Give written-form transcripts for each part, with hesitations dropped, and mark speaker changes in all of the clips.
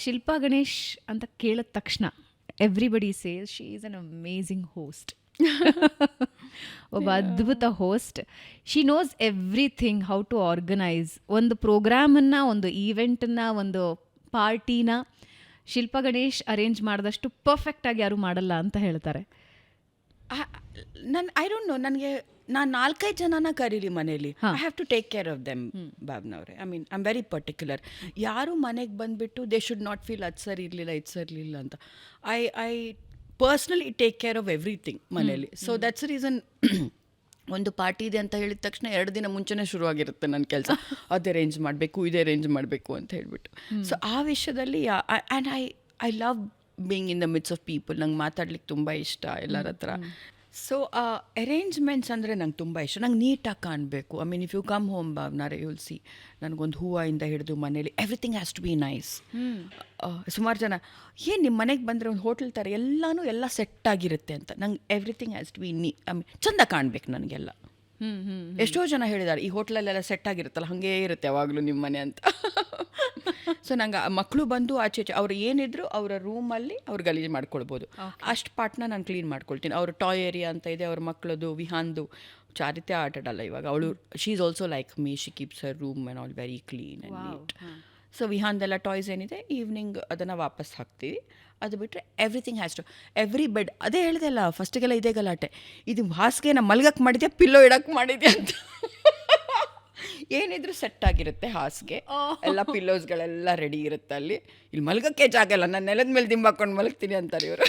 Speaker 1: ಶಿಲ್ಪಾ ಗಣೇಶ್ ಅಂತ ಕೇಳಿದ ತಕ್ಷಣ everybody says she is an amazing host. ಒಬ್ಬ ಅದ್ಭುತ host. She knows everything, how to organise ಒಂದು ಪ್ರೋಗ್ರಾಮನ್ನು, ಒಂದು ಈವೆಂಟನ್ನು, ಒಂದು ಪಾರ್ಟಿನ ಶಿಲ್ಪಾ ಗಣೇಶ್ ಅರೇಂಜ್ ಮಾಡಿದಷ್ಟು ಪರ್ಫೆಕ್ಟಾಗಿ ಯಾರು ಮಾಡಲ್ಲ ಅಂತ ಹೇಳ್ತಾರೆ.
Speaker 2: ಐ ಡೋಂಟ್ ನೋ, ನನಗೆ ನಾನು 4-5 ಜನನ ಕರೀರಿ ಮನೇಲಿ, I have to take care of them. ಭಾವನವ್ರೆ, I mean I am very particular. ಯಾರು ಮನೆಗೆ ಬಂದುಬಿಟ್ಟು ದೇ ಶುಡ್ ನಾಟ್ ಫೀಲ್ ಅದು ಸರಿ ಇರಲಿಲ್ಲ ಇದು ಸರಿ ಇರಲಿಲ್ಲ ಅಂತ. I personally take care of everything ಮನೇಲಿ. ಸೊ ದಟ್ಸ್ ರೀಸನ್ ಒಂದು ಪಾರ್ಟಿ ಇದೆ ಅಂತ ಹೇಳಿದ ತಕ್ಷಣ 2 ದಿನ ಮುಂಚೆನೇ ಶುರುವಾಗಿರುತ್ತೆ ನನ್ನ ಕೆಲಸ. ಅದು ಅರೇಂಜ್ ಮಾಡಬೇಕು, ಇದೇ ಅರೇಂಜ್ ಮಾಡಬೇಕು ಅಂತ ಹೇಳ್ಬಿಟ್ಟು. ಸೊ ಆ ವಿಷಯದಲ್ಲಿ and I love being in the midst of people. ನಂಗೆ ಮಾತಾಡ್ಲಿಕ್ಕೆ ತುಂಬ ಇಷ್ಟ ಎಲ್ಲರ ಹತ್ರ. ಸೊ ಅರೇಂಜ್ಮೆಂಟ್ಸ್ ಅಂದರೆ ನಂಗೆ ತುಂಬ ಇಷ್ಟ. ನಂಗೆ ನೀಟಾಗಿ ಕಾಣಬೇಕು. I mean if you come home ಭಾವನಾರೆ ಯುಲ್ ಸಿ, ನನಗೊಂದು ಹೂವಿಂದ ಹಿಡಿದು ಮನೇಲಿ everything has to be nice. ಸುಮಾರು ಜನ ಏನು ನಿಮ್ಮ ಮನೆಗೆ ಬಂದರೆ ಒಂದು ಹೋಟೆಲ್ ಥರ ಎಲ್ಲ ಸೆಟ್ ಆಗಿರುತ್ತೆ ಅಂತ. ನಂಗೆ everything has to be I mean ಚೆಂದ ಕಾಣಬೇಕು ನನಗೆಲ್ಲ. ಎಷ್ಟೋ ಜನ ಹೇಳಿದ್ದಾರೆ ಈ ಹೋಟ್ಲಲ್ಲೆಲ್ಲ ಸೆಟ್ ಆಗಿರುತ್ತಲ್ಲ ಹಾಗೇ ಇರುತ್ತೆ ಯಾವಾಗಲೂ ನಿಮ್ಮ ಮನೆ ಅಂತ. ಸೊ ನಂಗೆ ಮಕ್ಕಳು ಬಂದು ಆಚೆ ಅವ್ರು ಏನಿದ್ರು ಅವರ ರೂಮಲ್ಲಿ ಅವ್ರು ಗಲೀಜು ಮಾಡ್ಕೊಳ್ಬೋದು. ಅಷ್ಟು ಪಾರ್ಟ್ನ ನಾನು ಕ್ಲೀನ್ ಮಾಡ್ಕೊಳ್ತೀನಿ. ಅವ್ರ ಟಾಯ್ ಏರಿಯಾ ಅಂತ ಇದೆ, ಅವ್ರ ಮಕ್ಕಳದು ವಿಹಾನ್ದು. ಚಾರಿತ್ಯ ಆಟಾಡಲ್ಲ ಇವಾಗ, ಅವಳು she is also like me, she keeps her room and all very clean and neat. So ವಿಹಾನ್ದೆಲ್ಲ ಟಾಯ್ಸ್ ಏನಿದೆ ಈವ್ನಿಂಗ್ ಅದನ್ನು ವಾಪಸ್ ಹಾಕ್ತೀವಿ. ಅದು ಬಿಟ್ಟರೆ everything has to every bed. ಅದೇ ಹೇಳಿದೆ ಅಲ್ಲ ಫಸ್ಟಿಗೆಲ್ಲ ಇದೇ ಗಲಾಟೆ, ಇದು ಹಾಸಿಗೆ ನಾ ಮಲ್ಗಕ್ಕೆ ಮಾಡಿದ್ಯಾ ಪಿಲ್ಲೋ ಇಡಕ್ಕೆ ಮಾಡಿದ್ಯಾ ಅಂತ. ಏನಿದ್ರು ಸೆಟ್ ಆಗಿರುತ್ತೆ ಹಾಸಿಗೆ, ಎಲ್ಲ ಪಿಲ್ಲೋಸ್ಗಳೆಲ್ಲ ರೆಡಿ ಇರುತ್ತೆ ಅಲ್ಲಿ. ಇಲ್ಲಿ ಮಲ್ಗಕ್ಕೆ ಜಾಗ ಇಲ್ಲ, ನಾನು ನೆಲದ ಮೇಲೆ ದಿಂಬಾಕೊಂಡು ಮಲಗ್ತೀನಿ ಅಂತಾರೆ ಇವರು.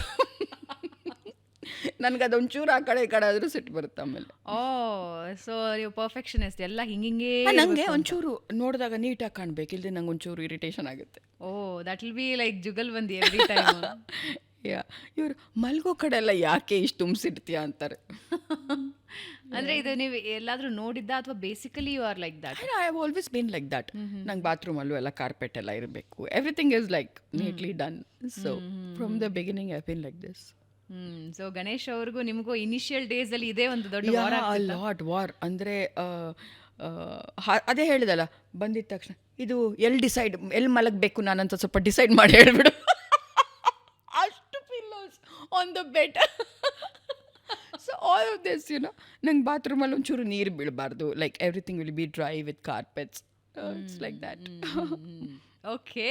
Speaker 2: ನನಗದೊಂಚೂರು ಆ ಕಡೆ ಈ ಕಡೆ ಆದರೂ ಸಿಟ್ಟು ಬರುತ್ತೆ ಆಮೇಲೆ.
Speaker 1: ಸೊ ನೀವು ಪರ್ಫೆಕ್ಷನಿಸ್ಟ್, ಎಲ್ಲ ಹಿಂಗೆ
Speaker 2: ನನಗೆ ಒಂಚೂರು ನೋಡಿದಾಗ ನೀಟಾಗಿ ಕಾಣಬೇಕು, ಇಲ್ಲದೆ ನಂಗೆ ಒಂಚೂರು ಇರಿಟೇಷನ್ ಆಗುತ್ತೆ.
Speaker 1: That will be like jugalbandi every time.
Speaker 2: ಇವರು ಮಲ್ಗೋ ಕಡೆ ಎಲ್ಲ ಯಾಕೆ ಇಷ್ಟು ತುಂಬಿಸಿಡ್ತೀಯಾ ಅಂತಾರೆ.
Speaker 1: ಅಂದರೆ ಇದು ನೀವು ಎಲ್ಲಾದರೂ ನೋಡಿದ್ದ ಅಥವಾ basically you are like that?
Speaker 2: I have always been like that. ನಂಗೆ ಬಾತ್ರೂಮಲ್ಲೂ ಎಲ್ಲ ಕಾರ್ಪೆಟ್ ಎಲ್ಲ ಇರಬೇಕು, everything is like neatly done. So from the beginning I been like this.
Speaker 1: So Ganesh ಅವ್ರಿಗೂ ನಿಮಗೂ ಇನಿಷಿಯಲ್ ಡೇಸಲ್ಲಿ ಇದೇ ಒಂದು ದೊಡ್ಡ
Speaker 2: ವಾರ್ ಅಂದರೆ ಅದೇ ಹೇಳಿದಲ್ಲ, ಬಂದಿದ್ದ ತಕ್ಷಣ ಇದು ಎಲ್ಲಿ ಮಲಗಬೇಕು ನಾನಂತ ಸ್ವಲ್ಪ ಡಿಸೈಡ್ ಮಾಡಿ ಹೇಳ್ಬಿಡು. ಅಷ್ಟು pillows on the bed. So all of this ನಂಗೆ ಬಾತ್ರೂಮಲ್ಲಿ ಒಂಚೂರು ನೀರು ಬೀಳಬಾರ್ದು, like everything will be dry with carpets. It's like that.
Speaker 1: Okay.